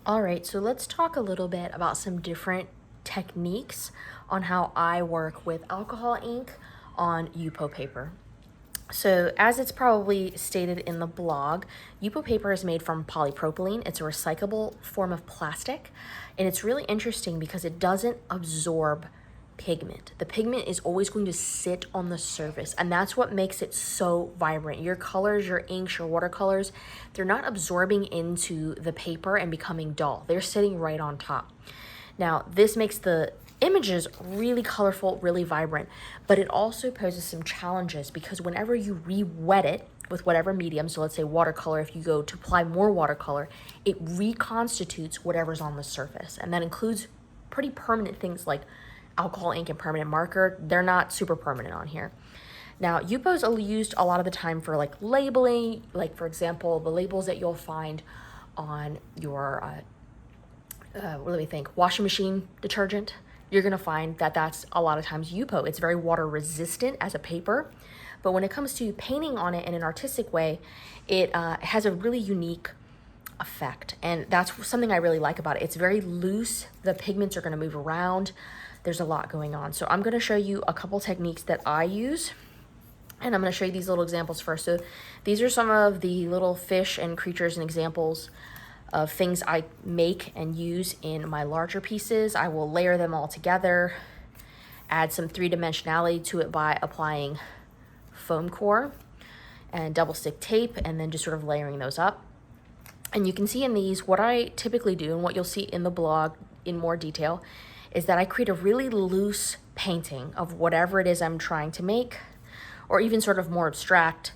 All right, so let's talk a little bit about some different techniques on how I work with alcohol ink on Yupo paper. So, as it's probably stated in the blog, Yupo paper is made from polypropylene. It's a recyclable form of plastic, and it's really interesting because it doesn't absorb pigment. The pigment is always going to sit on the surface, and that's what makes it so vibrant. Your colors, your inks, your watercolors, they're not absorbing into the paper and becoming dull. They're sitting right on top. Now, this makes the images really colorful, really vibrant, but it also poses some challenges because whenever you re-wet it with whatever medium, so let's say watercolor, if you go to apply more watercolor, it reconstitutes whatever's on the surface. And that includes pretty permanent things like alcohol ink and permanent marker. They're not super permanent on here. Now, Yupos are used a lot of the time for like labeling, like for example, the labels that you'll find on your what do we think, washing machine detergent. You're gonna find that that's a lot of times Yupo. It's very water resistant as a paper, but when it comes to painting on it in an artistic way, it has a really unique effect, and that's something I really like about it. It's very loose. The pigments are gonna move around. There's a lot going on. So I'm gonna show you a couple techniques that I use, and I'm gonna show you these little examples first. So these are some of the little fish and creatures and examples of things I make and use in my larger pieces. I will layer them all together, add some three-dimensionality to it by applying foam core and double stick tape, and then just sort of layering those up. And you can see in these, what I typically do and what you'll see in the blog in more detail is that I create a really loose painting of whatever it is I'm trying to make, or even sort of more abstract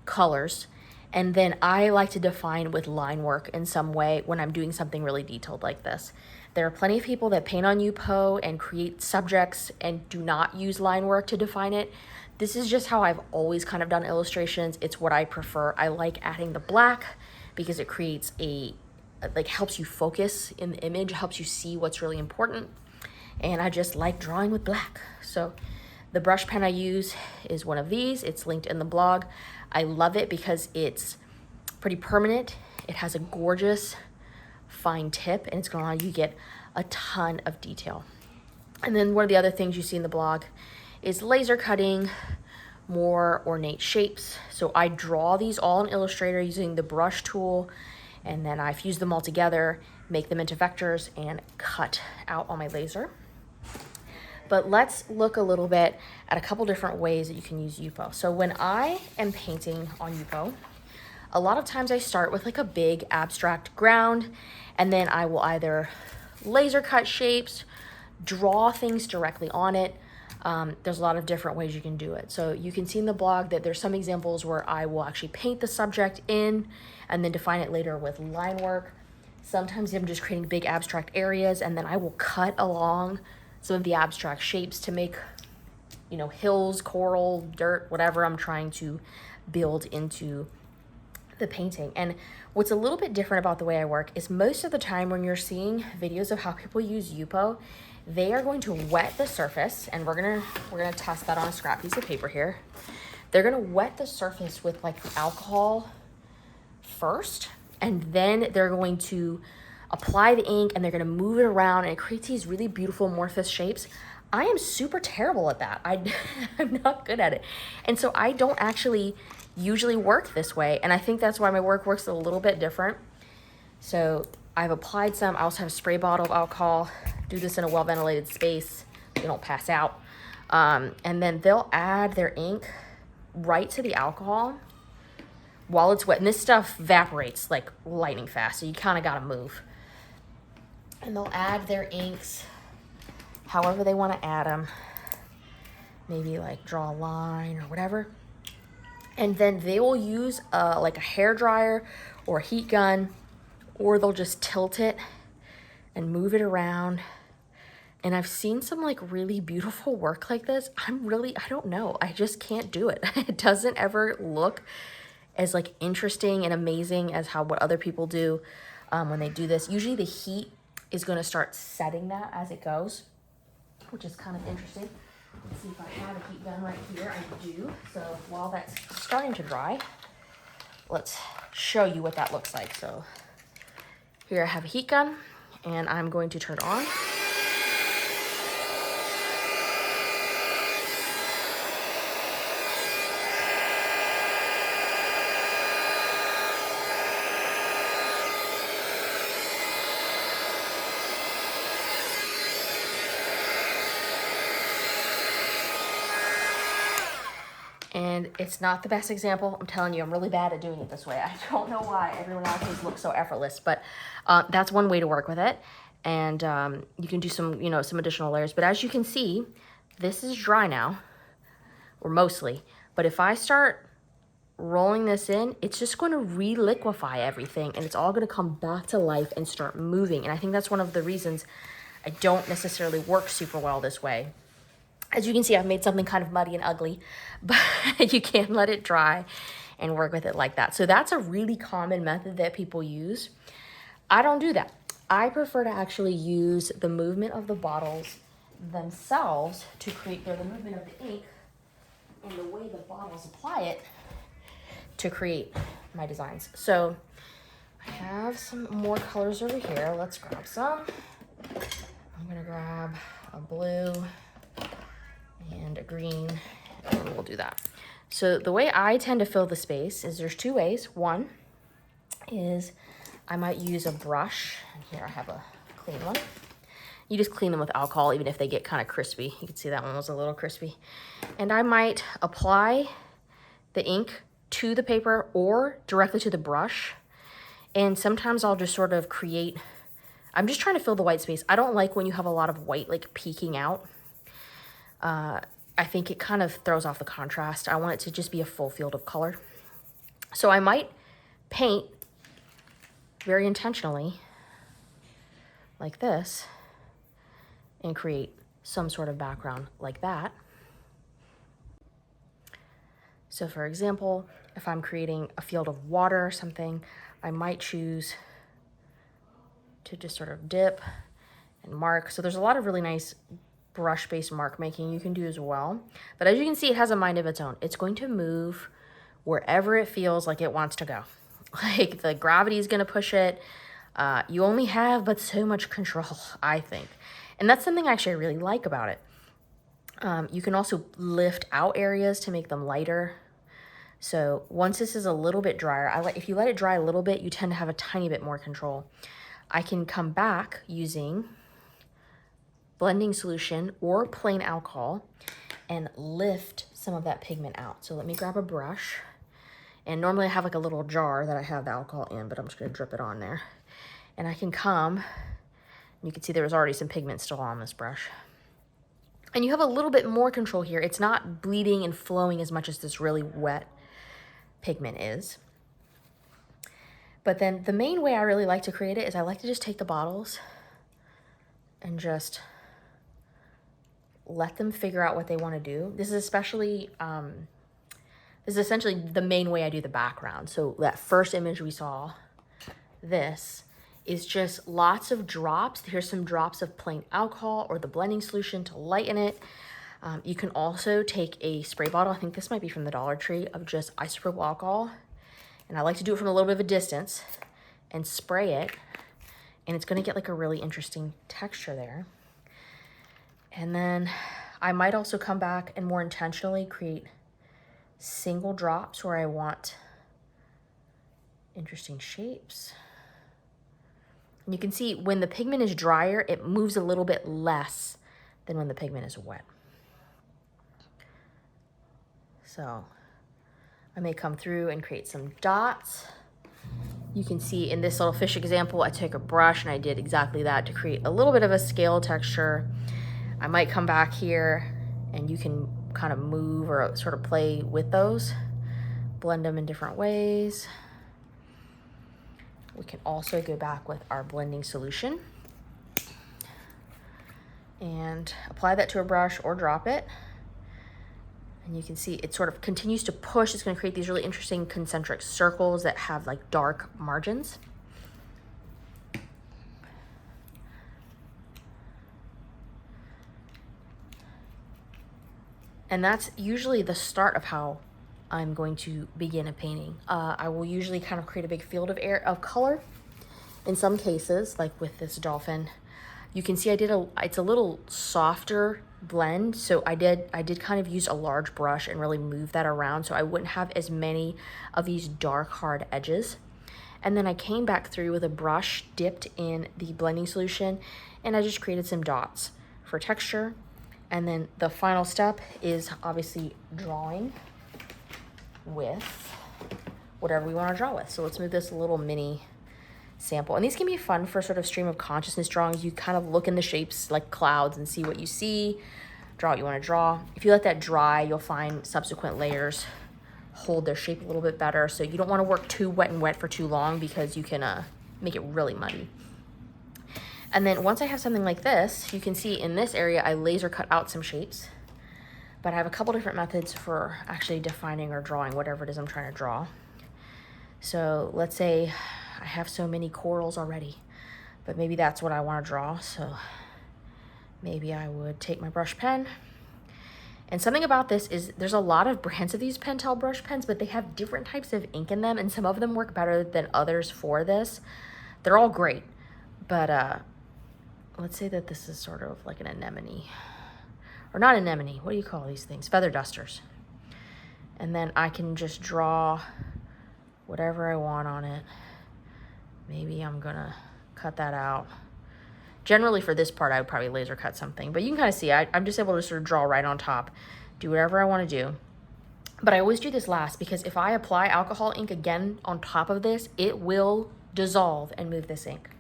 colors. And then I like to define with line work in some way when I'm doing something really detailed like this. There are plenty of people that paint on Yupo and create subjects and do not use line work to define it. This is just how I've always kind of done illustrations. It's what I prefer. I like adding the black because it creates helps you focus in the image, helps you see what's really important. And I just like drawing with black. So the brush pen I use is one of these. It's linked in the blog. I love it because it's pretty permanent. It has a gorgeous fine tip, and it's gonna allow you to get a ton of detail. And then one of the other things you see in the blog is laser cutting more ornate shapes. So I draw these all in Illustrator using the brush tool, and then I fuse them all together, make them into vectors, and cut out on my laser. But let's look a little bit at a couple different ways that you can use Yupo. So when I am painting on Yupo, a lot of times I start with like a big abstract ground, and then I will either laser cut shapes, draw things directly on it. There's a lot of different ways you can do it. So you can see in the blog that there's some examples where I will actually paint the subject in and then define it later with line work. Sometimes I'm just creating big abstract areas, and then I will cut along some of the abstract shapes to make, hills, coral, dirt, whatever I'm trying to build into the painting. And what's a little bit different about the way I work is most of the time when you're seeing videos of how people use Yupo, they are going to wet the surface, and we're gonna test that on a scrap piece of paper here. They're gonna wet the surface with like alcohol first, and then they're going to apply the ink, and they're gonna move it around, and it creates these really beautiful amorphous shapes. I am super terrible at that. I'm not good at it. And so I don't actually usually work this way, and I think that's why my work works a little bit different. So I've applied some. I also have a spray bottle of alcohol. Do this in a well-ventilated space so you don't pass out. And then they'll add their ink right to the alcohol while it's wet. And this stuff evaporates like lightning fast, so you kind of got to move. And they'll add their inks however they want to add them. Maybe like draw a line or whatever. And then they will use like a hair dryer or a heat gun, or they'll just tilt it and move it around. And I've seen some like really beautiful work like this. I don't know. I just can't do it. It doesn't ever look as like interesting and amazing as what other people do when they do this. Usually the heat is going to start setting that as it goes, which is kind of interesting. Let's see if I have a heat gun right here. I do. So while that's starting to dry, let's show you what that looks like. So Here I have a heat gun, and I'm going to turn it on. And it's not the best example. I'm telling you, I'm really bad at doing it this way. I don't know why everyone else's looks so effortless, but that's one way to work with it. And you can do some, some additional layers. But as you can see, this is dry now, or mostly. But if I start rolling this in, it's just going to re-liquefy everything, and it's all going to come back to life and start moving. And I think that's one of the reasons I don't necessarily work super well this way. As you can see, I've made something kind of muddy and ugly, but you can let it dry and work with it like that. So that's a really common method that people use. I don't do that. I prefer to actually use the movement of the bottles themselves to create the movement of the ink and the way the bottles apply it to create my designs. So I have some more colors over here. Let's grab some. I'm gonna grab a blue and a green, and we'll do that. So the way I tend to fill the space is there's two ways. One is I might use a brush, and here I have a clean one. You just clean them with alcohol, even if they get kind of crispy. You can see that one was a little crispy. And I might apply the ink to the paper or directly to the brush. And sometimes I'll just sort of create, I'm just trying to fill the white space. I don't like when you have a lot of white like peeking out. I think it kind of throws off the contrast. I want it to just be a full field of color. So I might paint very intentionally like this and create some sort of background like that. So for example, if I'm creating a field of water or something, I might choose to just sort of dip and mark. So there's a lot of really nice brush-based mark making you can do as well. But as you can see, it has a mind of its own. It's going to move wherever it feels like it wants to go. Like the gravity is going to push it. You only have but so much control, I think. And that's something actually I really like about it. You can also lift out areas to make them lighter. So once this is a little bit drier, if you let it dry a little bit, you tend to have a tiny bit more control. I can come back using blending solution or plain alcohol and lift some of that pigment out. So let me grab a brush. And normally I have like a little jar that I have the alcohol in, but I'm just gonna drip it on there. And I can come, you can see there was already some pigment still on this brush. And you have a little bit more control here. It's not bleeding and flowing as much as this really wet pigment is. But then the main way I really like to create it is I like to just take the bottles and just let them figure out what they want to do. This is especially, this is essentially the main way I do the background. So that first image we saw, this is just lots of drops. Here's some drops of plain alcohol or the blending solution to lighten it. You can also take a spray bottle. I think this might be from the Dollar Tree, of just isopropyl alcohol. And I like to do it from a little bit of a distance and spray it. And it's gonna get like a really interesting texture there. And then I might also come back and more intentionally create single drops where I want interesting shapes. And you can see when the pigment is drier, it moves a little bit less than when the pigment is wet. So I may come through and create some dots. You can see in this little fish example, I took a brush and I did exactly that to create a little bit of a scale texture. I might come back here and you can kind of move or sort of play with those, blend them in different ways. We can also go back with our blending solution and apply that to a brush or drop it. And you can see it sort of continues to push. It's going to create these really interesting concentric circles that have like dark margins. And that's usually the start of how I'm going to begin a painting. I will usually kind of create a big field of color, In some cases, like with this dolphin, you can see it's a little softer blend. So I did kind of use a large brush and really move that around so I wouldn't have as many of these dark, hard edges. And then I came back through with a brush dipped in the blending solution, and I just created some dots for texture. And then the final step is obviously drawing with whatever we want to draw with. So let's move this little mini sample. And these can be fun for sort of stream of consciousness drawings. You kind of look in the shapes like clouds and see what you see, draw what you want to draw. If you let that dry, you'll find subsequent layers hold their shape a little bit better. So you don't want to work too wet and wet for too long because you can make it really muddy. And then once I have something like this, you can see in this area, I laser cut out some shapes, but I have a couple different methods for actually defining or drawing whatever it is I'm trying to draw. So let's say I have so many corals already, but maybe that's what I want to draw. So maybe I would take my brush pen. And something about this is there's a lot of brands of these Pentel brush pens, but they have different types of ink in them, and some of them work better than others for this. They're all great, but let's say that this is sort of like an anemone, or not anemone, what do you call these things? Feather dusters. And then I can just draw whatever I want on it. Maybe I'm gonna cut that out. Generally for this part, I would probably laser cut something, but you can kind of see I'm just able to sort of draw right on top, do whatever I want to do. But I always do this last because if I apply alcohol ink again on top of this, it will dissolve and move this ink.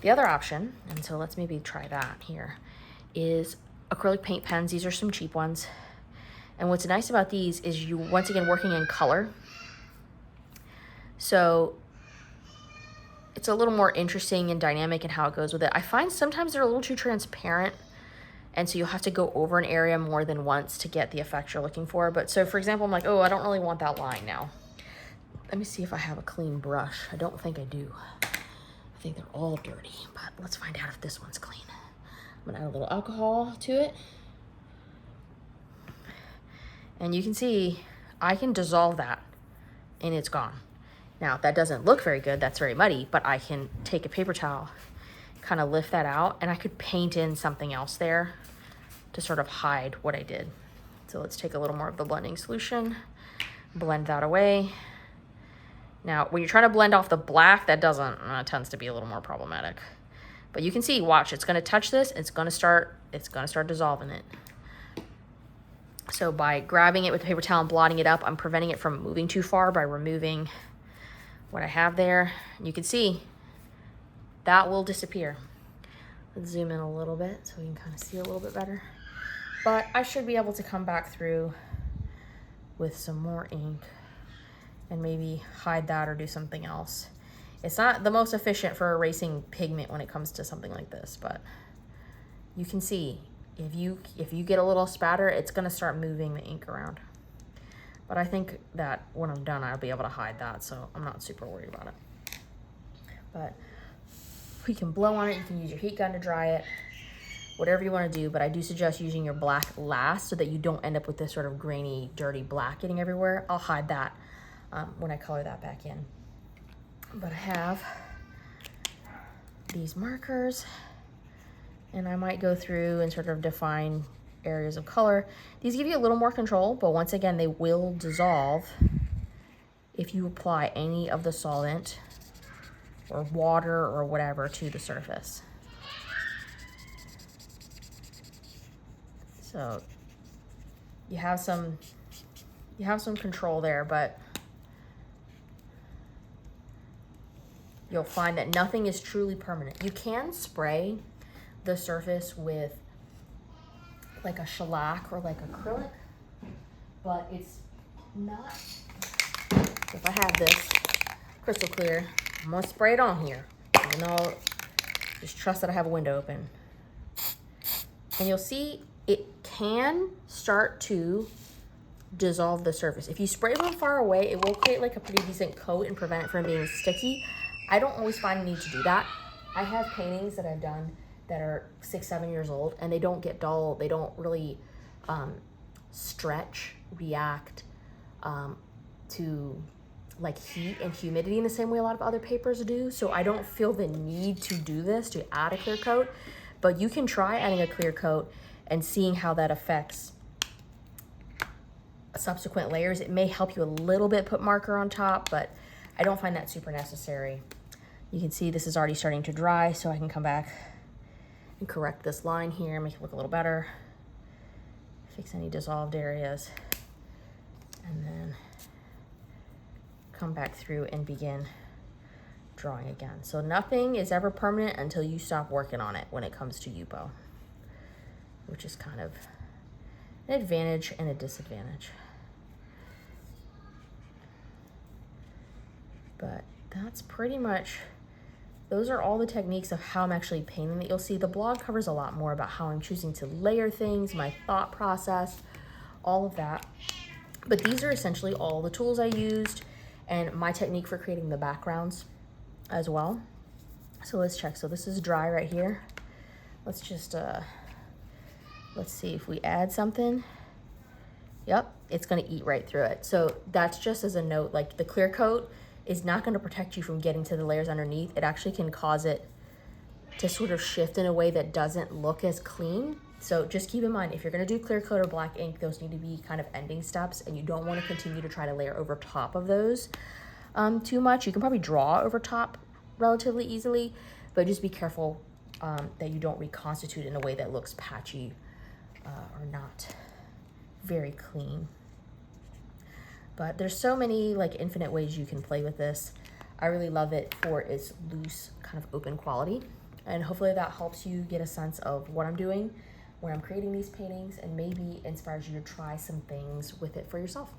The other option, and so let's maybe try that here, is acrylic paint pens. These are some cheap ones. And what's nice about these is you, once again, working in color. So it's a little more interesting and dynamic in how it goes with it. I find sometimes they're a little too transparent, and so you'll have to go over an area more than once to get the effect you're looking for. But so for example, I'm like, oh, I don't really want that line now. Let me see if I have a clean brush. I don't think I do. I think they're all dirty, but let's find out if this one's clean. I'm gonna add a little alcohol to it. And you can see I can dissolve that and it's gone. Now, that doesn't look very good, that's very muddy, but I can take a paper towel, kind of lift that out, and I could paint in something else there to sort of hide what I did. So let's take a little more of the blending solution, blend that away. Now, when you're trying to blend off the black, that tends to be a little more problematic. But you can see, watch, it's gonna touch this, it's gonna start dissolving it. So by grabbing it with the paper towel and blotting it up, I'm preventing it from moving too far by removing what I have there. You can see that will disappear. Let's zoom in a little bit so we can kind of see a little bit better. But I should be able to come back through with some more ink and maybe hide that or do something else. It's not the most efficient for erasing pigment when it comes to something like this, but you can see if you get a little spatter, it's gonna start moving the ink around. But I think that when I'm done, I'll be able to hide that, so I'm not super worried about it. But you can blow on it, you can use your heat gun to dry it, whatever you want to do, but I do suggest using your black last so that you don't end up with this sort of grainy, dirty black getting everywhere. I'll hide that when I color that back in. But I have these markers, and I might go through and sort of define areas of color. These give you a little more control, but once again, they will dissolve if you apply any of the solvent or water or whatever to the surface. So you have some control there, but you'll find that nothing is truly permanent. You can spray the surface with like a shellac or like acrylic, but it's not. If I have this crystal clear, I'm gonna spray it on here. You know, just trust that I have a window open. And you'll see it can start to dissolve the surface. If you spray from far away, it will create like a pretty decent coat and prevent it from being sticky. I don't always find a need to do that. I have paintings that I've done that are 6, 7 years old, and they don't get dull. They don't really react to like heat and humidity in the same way a lot of other papers do. So I don't feel the need to do this, to add a clear coat, but you can try adding a clear coat and seeing how that affects subsequent layers. It may help you a little bit put marker on top, but I don't find that super necessary. You can see this is already starting to dry, so I can come back and correct this line here, make it look a little better, fix any dissolved areas, and then come back through and begin drawing again. So nothing is ever permanent until you stop working on it when it comes to Yupo, which is kind of an advantage and a disadvantage. But that's pretty much, those are all the techniques of how I'm actually painting that you'll see. The blog covers a lot more about how I'm choosing to layer things, my thought process, all of that. But these are essentially all the tools I used and my technique for creating the backgrounds as well. So let's check. So this is dry right here. Let's just, let's see if we add something. Yep, it's gonna eat right through it. So that's just as a note, like the clear coat is not gonna protect you from getting to the layers underneath. It actually can cause it to sort of shift in a way that doesn't look as clean. So just keep in mind, if you're gonna do clear coat or black ink, those need to be kind of ending steps, and you don't wanna continue to try to layer over top of those too much. You can probably draw over top relatively easily, but just be careful that you don't reconstitute in a way that looks patchy or not very clean. But there's so many like infinite ways you can play with this. I really love it for its loose kind of open quality, and hopefully that helps you get a sense of what I'm doing when I'm creating these paintings, and maybe inspires you to try some things with it for yourself.